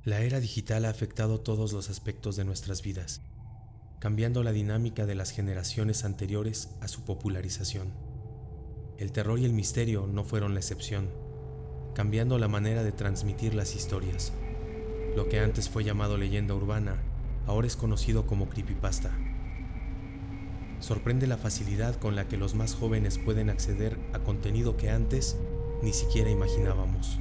La era digital ha afectado todos los aspectos de nuestras vidas, cambiando la dinámica de las generaciones anteriores a su popularización. El terror y el misterio no fueron la excepción, cambiando la manera de transmitir las historias. Lo que antes fue llamado leyenda urbana, ahora es conocido como creepypasta. Sorprende la facilidad con la que los más jóvenes pueden acceder a contenido que antes ni siquiera imaginábamos.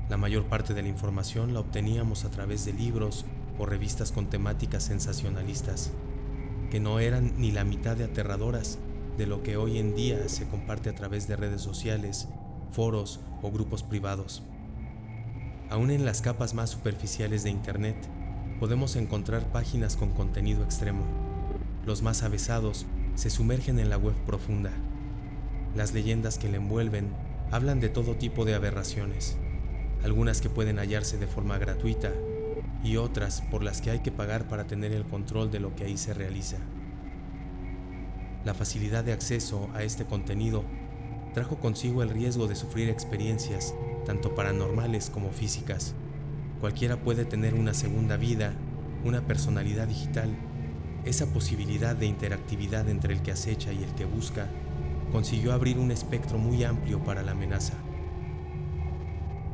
La mayor parte de la información la obteníamos a través de libros o revistas con temáticas sensacionalistas, que no eran ni la mitad de aterradoras de lo que hoy en día se comparte a través de redes sociales, foros o grupos privados. Aún en las capas más superficiales de Internet, podemos encontrar páginas con contenido extremo. Los más avesados se sumergen en la web profunda. Las leyendas que la envuelven hablan de todo tipo de aberraciones, algunas que pueden hallarse de forma gratuita y otras por las que hay que pagar para tener el control de lo que ahí se realiza. La facilidad de acceso a este contenido trajo consigo el riesgo de sufrir experiencias tanto paranormales como físicas. Cualquiera puede tener una segunda vida, una personalidad digital. Esa posibilidad de interactividad entre el que acecha y el que busca consiguió abrir un espectro muy amplio para la amenaza.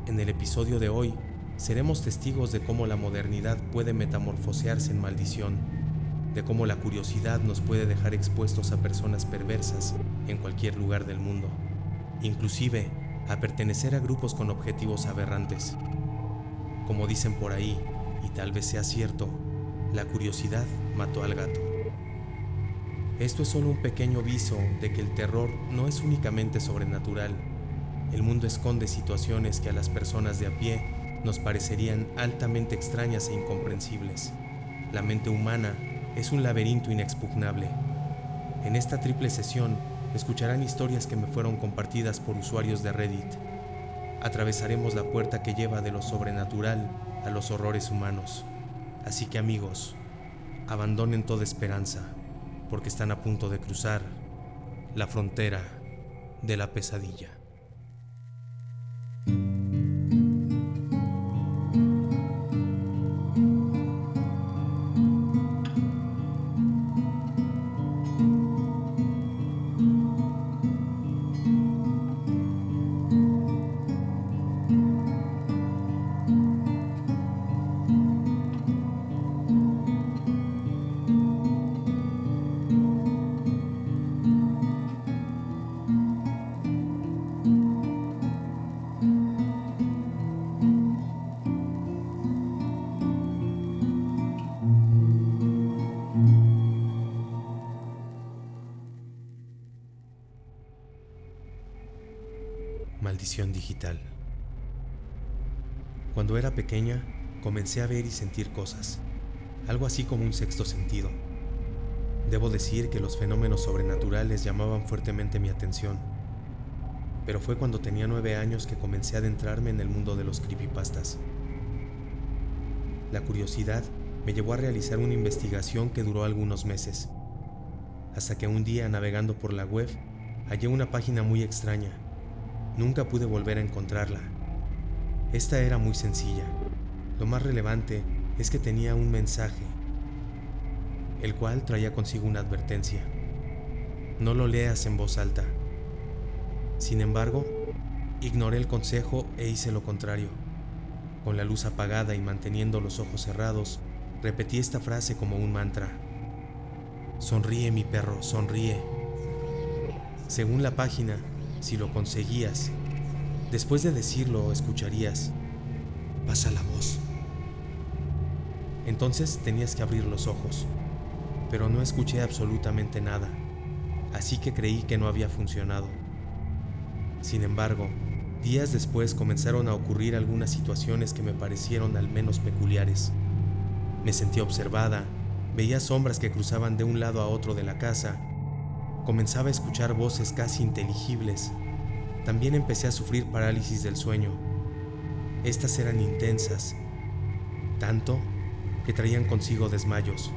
En el episodio de hoy, seremos testigos de cómo la modernidad puede metamorfosearse en maldición, de cómo la curiosidad nos puede dejar expuestos a personas perversas en cualquier lugar del mundo, inclusive a pertenecer a grupos con objetivos aberrantes. Como dicen por ahí, y tal vez sea cierto, la curiosidad mató al gato. Esto es solo un pequeño viso de que el terror no es únicamente sobrenatural. El mundo esconde situaciones que a las personas de a pie nos parecerían altamente extrañas e incomprensibles. La mente humana es un laberinto inexpugnable. En esta triple sesión escucharán historias que me fueron compartidas por usuarios de Reddit. Atravesaremos la puerta que lleva de lo sobrenatural a los horrores humanos. Así que amigos, abandonen toda esperanza, porque están a punto de cruzar la frontera de la pesadilla. Maldición digital. Cuando era pequeña, comencé a ver y sentir cosas, algo así como un sexto sentido. Debo decir que los fenómenos sobrenaturales llamaban fuertemente mi atención, pero fue cuando tenía 9 años que comencé a adentrarme en el mundo de los creepypastas. La curiosidad me llevó a realizar una investigación que duró algunos meses, hasta que un día, navegando por la web, hallé una página muy extraña. Nunca pude volver a encontrarla. Esta era muy sencilla. Lo más relevante es que tenía un mensaje, el cual traía consigo una advertencia: no lo leas en voz alta. Sin embargo, ignoré el consejo e hice lo contrario. Con la luz apagada y manteniendo los ojos cerrados, repetí esta frase como un mantra: sonríe, mi perro, sonríe. Según la página, si lo conseguías, después de decirlo, escucharías: pasa la voz. Entonces tenías que abrir los ojos, pero no escuché absolutamente nada, así que creí que no había funcionado. Sin embargo, días después comenzaron a ocurrir algunas situaciones que me parecieron al menos peculiares. Me sentía observada, veía sombras que cruzaban de un lado a otro de la casa. Comenzaba a escuchar voces casi inteligibles. También empecé a sufrir parálisis del sueño. Estas eran intensas, tanto que traían consigo desmayos.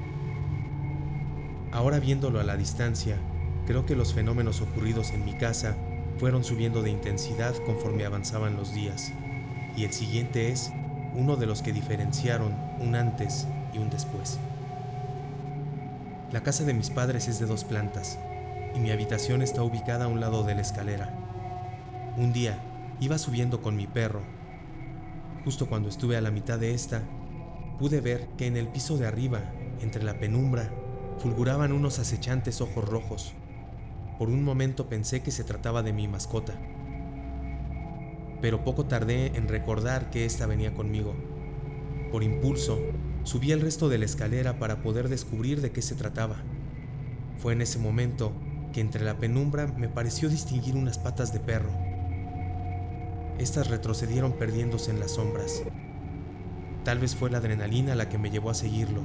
Ahora viéndolo a la distancia, creo que los fenómenos ocurridos en mi casa fueron subiendo de intensidad conforme avanzaban los días. Y el siguiente es uno de los que diferenciaron un antes y un después. La casa de mis padres es de 2 plantas y mi habitación está ubicada a un lado de la escalera. Un día iba subiendo con mi perro. Justo cuando estuve a la mitad de esta, pude ver que en el piso de arriba, entre la penumbra, fulguraban unos acechantes ojos rojos. Por un momento pensé que se trataba de mi mascota, pero poco tardé en recordar que ésta venía conmigo. Por impulso, subí el resto de la escalera para poder descubrir de qué se trataba. Fue en ese momento que entre la penumbra me pareció distinguir unas patas de perro. Estas retrocedieron perdiéndose en las sombras. Tal vez fue la adrenalina la que me llevó a seguirlo.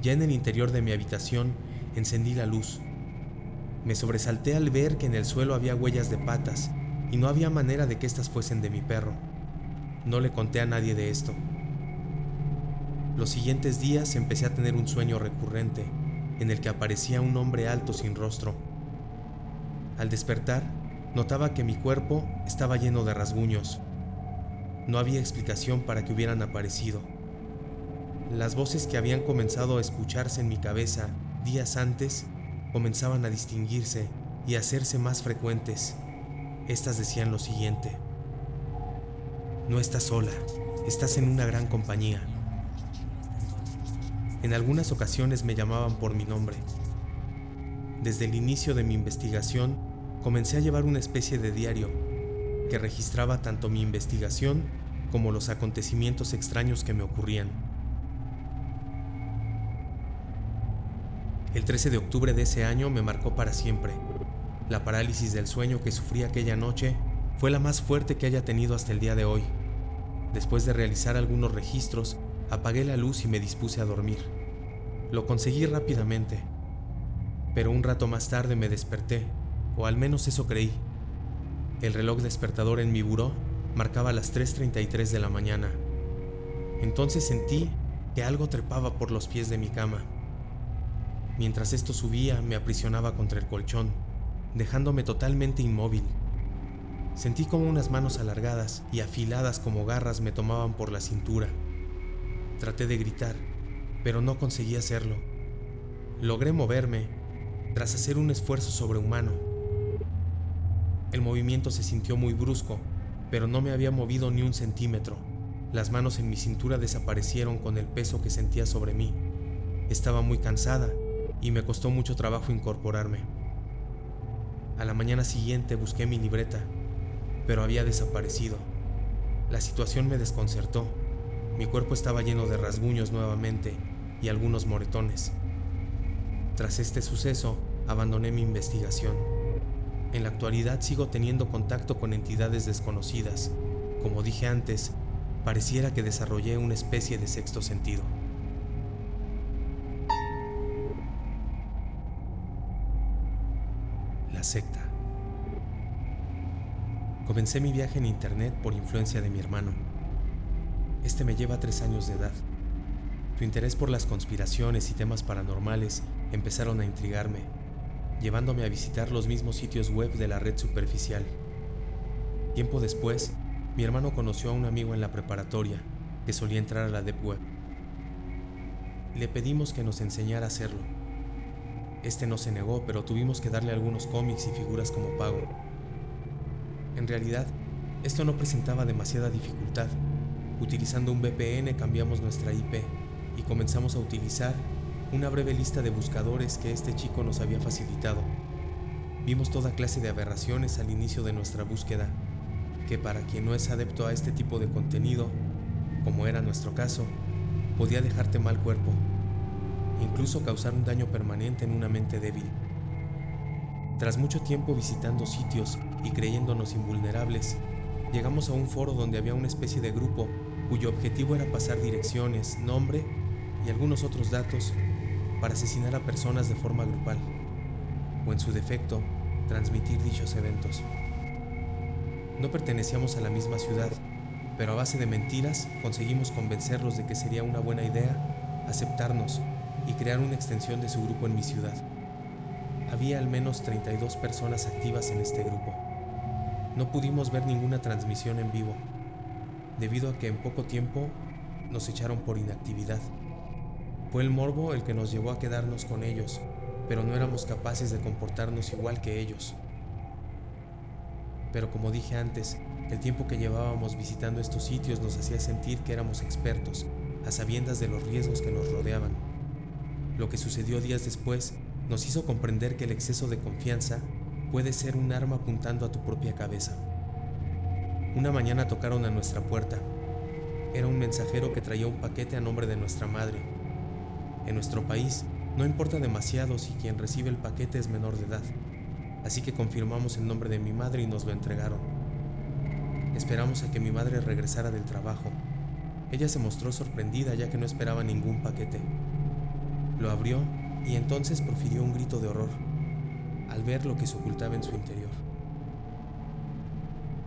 Ya en el interior de mi habitación, encendí la luz. Me sobresalté al ver que en el suelo había huellas de patas y no había manera de que estas fuesen de mi perro. No le conté a nadie de esto. Los siguientes días empecé a tener un sueño recurrente en el que aparecía un hombre alto sin rostro. Al despertar, notaba que mi cuerpo estaba lleno de rasguños. No había explicación para que hubieran aparecido. Las voces que habían comenzado a escucharse en mi cabeza días antes comenzaban a distinguirse y a hacerse más frecuentes. Estas decían lo siguiente: no estás sola, estás en una gran compañía. En algunas ocasiones me llamaban por mi nombre. Desde el inicio de mi investigación, comencé a llevar una especie de diario que registraba tanto mi investigación como los acontecimientos extraños que me ocurrían. El 13 de octubre de ese año me marcó para siempre. La parálisis del sueño que sufrí aquella noche fue la más fuerte que haya tenido hasta el día de hoy. Después de realizar algunos registros, apagué la luz y me dispuse a dormir. Lo conseguí rápidamente, pero un rato más tarde me desperté, o al menos eso creí. El reloj despertador en mi buró marcaba las 3:33 de la mañana. Entonces sentí que algo trepaba por los pies de mi cama. Mientras esto subía, me aprisionaba contra el colchón, dejándome totalmente inmóvil. Sentí como unas manos alargadas y afiladas como garras me tomaban por la cintura. Traté de gritar, pero no conseguí hacerlo. Logré moverme, tras hacer un esfuerzo sobrehumano. El movimiento se sintió muy brusco, pero no me había movido ni un centímetro. Las manos en mi cintura desaparecieron con el peso que sentía sobre mí. Estaba muy cansada y me costó mucho trabajo incorporarme. A la mañana siguiente busqué mi libreta, pero había desaparecido. La situación me desconcertó. Mi cuerpo estaba lleno de rasguños nuevamente y algunos moretones. Tras este suceso, abandoné mi investigación. En la actualidad sigo teniendo contacto con entidades desconocidas. Como dije antes, pareciera que desarrollé una especie de sexto sentido. La secta. Comencé mi viaje en internet por influencia de mi hermano. Este me lleva 3 años de edad. Su interés por las conspiraciones y temas paranormales empezaron a intrigarme, llevándome a visitar los mismos sitios web de la red superficial. Tiempo después, mi hermano conoció a un amigo en la preparatoria que solía entrar a la Deep Web. Le pedimos que nos enseñara a hacerlo. Este no se negó, pero tuvimos que darle algunos cómics y figuras como pago. En realidad, esto no presentaba demasiada dificultad. Utilizando un VPN cambiamos nuestra IP y comenzamos a utilizar una breve lista de buscadores que este chico nos había facilitado. Vimos toda clase de aberraciones al inicio de nuestra búsqueda, que para quien no es adepto a este tipo de contenido, como era nuestro caso, podía dejarte mal cuerpo, incluso causar un daño permanente en una mente débil. Tras mucho tiempo visitando sitios y creyéndonos invulnerables, llegamos a un foro donde había una especie de grupo cuyo objetivo era pasar direcciones, nombre y algunos otros datos para asesinar a personas de forma grupal, o en su defecto, transmitir dichos eventos. No pertenecíamos a la misma ciudad, pero a base de mentiras conseguimos convencerlos de que sería una buena idea aceptarnos y crear una extensión de su grupo en mi ciudad. Había al menos 32 personas activas en este grupo. No pudimos ver ninguna transmisión en vivo. debido a que en poco tiempo nos echaron por inactividad. Fue el morbo el que nos llevó a quedarnos con ellos, pero no éramos capaces de comportarnos igual que ellos. Pero como dije antes, el tiempo que llevábamos visitando estos sitios nos hacía sentir que éramos expertos, a sabiendas de los riesgos que nos rodeaban. Lo que sucedió días después nos hizo comprender que el exceso de confianza puede ser un arma apuntando a tu propia cabeza. Una mañana tocaron a nuestra puerta. Era un mensajero que traía un paquete a nombre de nuestra madre. En nuestro país no importa demasiado si quien recibe el paquete es menor de edad, así que confirmamos el nombre de mi madre y nos lo entregaron. Esperamos a que mi madre regresara del trabajo. Ella se mostró sorprendida ya que no esperaba ningún paquete. Lo abrió y entonces profirió un grito de horror al ver lo que se ocultaba en su interior.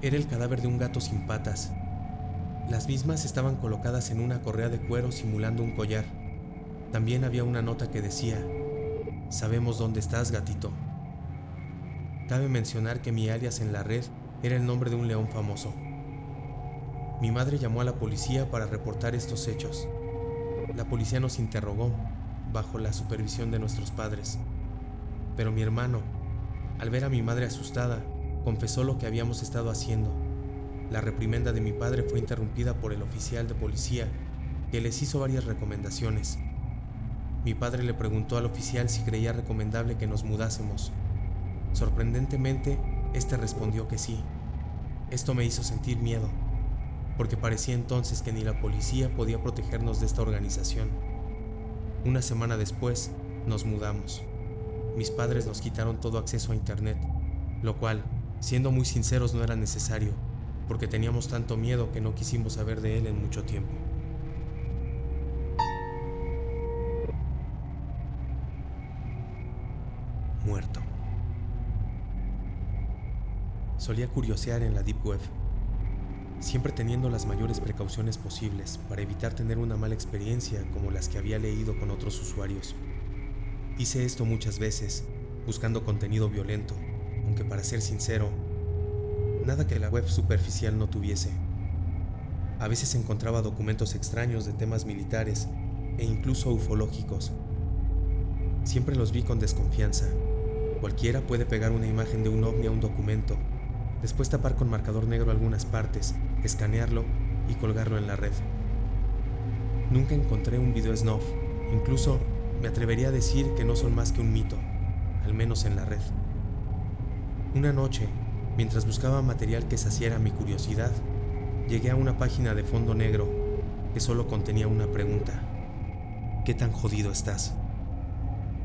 Era el cadáver de un gato sin patas. Las mismas estaban colocadas en una correa de cuero simulando un collar. También había una nota que decía: "Sabemos dónde estás, gatito". Cabe mencionar que mi alias en la red era el nombre de un león famoso. Mi madre llamó a la policía para reportar estos hechos. La policía nos interrogó, bajo la supervisión de nuestros padres. Pero mi hermano, al ver a mi madre asustada, confesó lo que habíamos estado haciendo. La reprimenda de mi padre fue interrumpida por el oficial de policía, que les hizo varias recomendaciones. Mi padre le preguntó al oficial si creía recomendable que nos mudásemos. Sorprendentemente, este respondió que sí. Esto me hizo sentir miedo, porque parecía entonces que ni la policía podía protegernos de esta organización. Una semana después, nos mudamos. Mis padres nos quitaron todo acceso a internet, lo cual, siendo muy sinceros, no era necesario, porque teníamos tanto miedo que no quisimos saber de él en mucho tiempo. Muerto. Solía curiosear en la Deep Web, siempre teniendo las mayores precauciones posibles para evitar tener una mala experiencia como las que había leído con otros usuarios. Hice esto muchas veces, buscando contenido violento, aunque para ser sincero, nada que la web superficial no tuviese. A veces encontraba documentos extraños de temas militares e incluso ufológicos. Siempre los vi con desconfianza. Cualquiera puede pegar una imagen de un ovni a un documento, después tapar con marcador negro algunas partes, escanearlo y colgarlo en la red. Nunca encontré un video snuff, incluso me atrevería a decir que no son más que un mito, al menos en la red. Una noche, mientras buscaba material que saciara mi curiosidad, llegué a una página de fondo negro que solo contenía una pregunta: ¿qué tan jodido estás?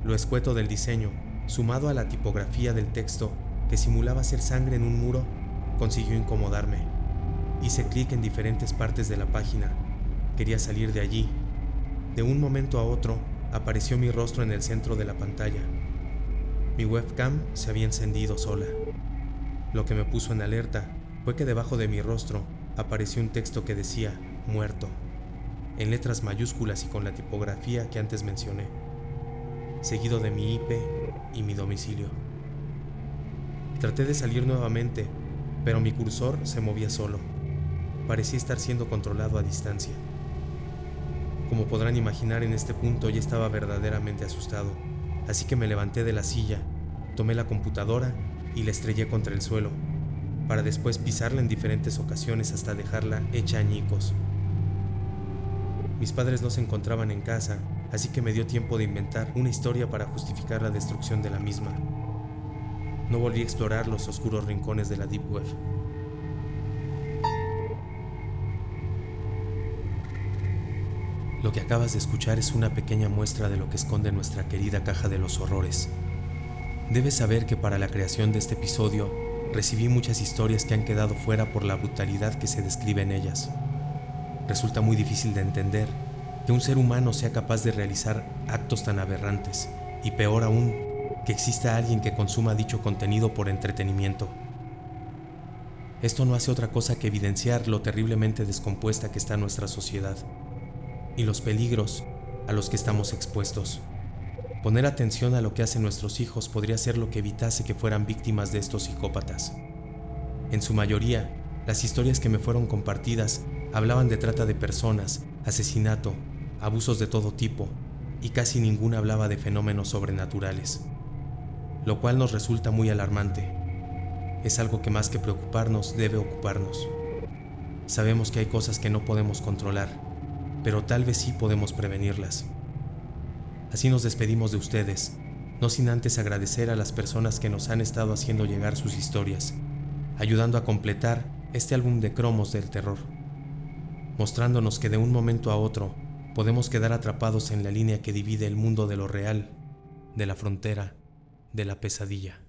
Lo escueto del diseño, sumado a la tipografía del texto que simulaba ser sangre en un muro, consiguió incomodarme. Hice clic en diferentes partes de la página. Quería salir de allí. De un momento a otro, apareció mi rostro en el centro de la pantalla. Mi webcam se había encendido sola. Lo que me puso en alerta fue que debajo de mi rostro apareció un texto que decía "muerto", en letras mayúsculas y con la tipografía que antes mencioné, seguido de mi IP y mi domicilio. Traté de salir nuevamente, pero mi cursor se movía solo. Parecía estar siendo controlado a distancia. Como podrán imaginar, en este punto ya estaba verdaderamente asustado, así que me levanté de la silla, tomé la computadora y la estrellé contra el suelo, para después pisarla en diferentes ocasiones hasta dejarla hecha añicos. Mis padres no se encontraban en casa, así que me dio tiempo de inventar una historia para justificar la destrucción de la misma. No volví a explorar los oscuros rincones de la Deep Web. Lo que acabas de escuchar es una pequeña muestra de lo que esconde nuestra querida caja de los horrores. Debes saber que para la creación de este episodio recibí muchas historias que han quedado fuera por la brutalidad que se describe en ellas. Resulta muy difícil de entender que un ser humano sea capaz de realizar actos tan aberrantes, y peor aún, que exista alguien que consuma dicho contenido por entretenimiento. Esto no hace otra cosa que evidenciar lo terriblemente descompuesta que está nuestra sociedad y los peligros a los que estamos expuestos. Poner atención a lo que hacen nuestros hijos podría ser lo que evitase que fueran víctimas de estos psicópatas. En su mayoría, las historias que me fueron compartidas Hablaban de trata de personas, asesinato, abusos de todo tipo, y casi ninguna hablaba de fenómenos sobrenaturales, lo cual nos resulta muy alarmante. Es algo que más que preocuparnos debe ocuparnos. Sabemos que hay cosas que no podemos controlar, pero tal vez sí podemos prevenirlas. Así nos despedimos de ustedes, no sin antes agradecer a las personas que nos han estado haciendo llegar sus historias, ayudando a completar este álbum de cromos del terror, mostrándonos que de un momento a otro podemos quedar atrapados en la línea que divide el mundo de lo real, de la frontera, de la pesadilla.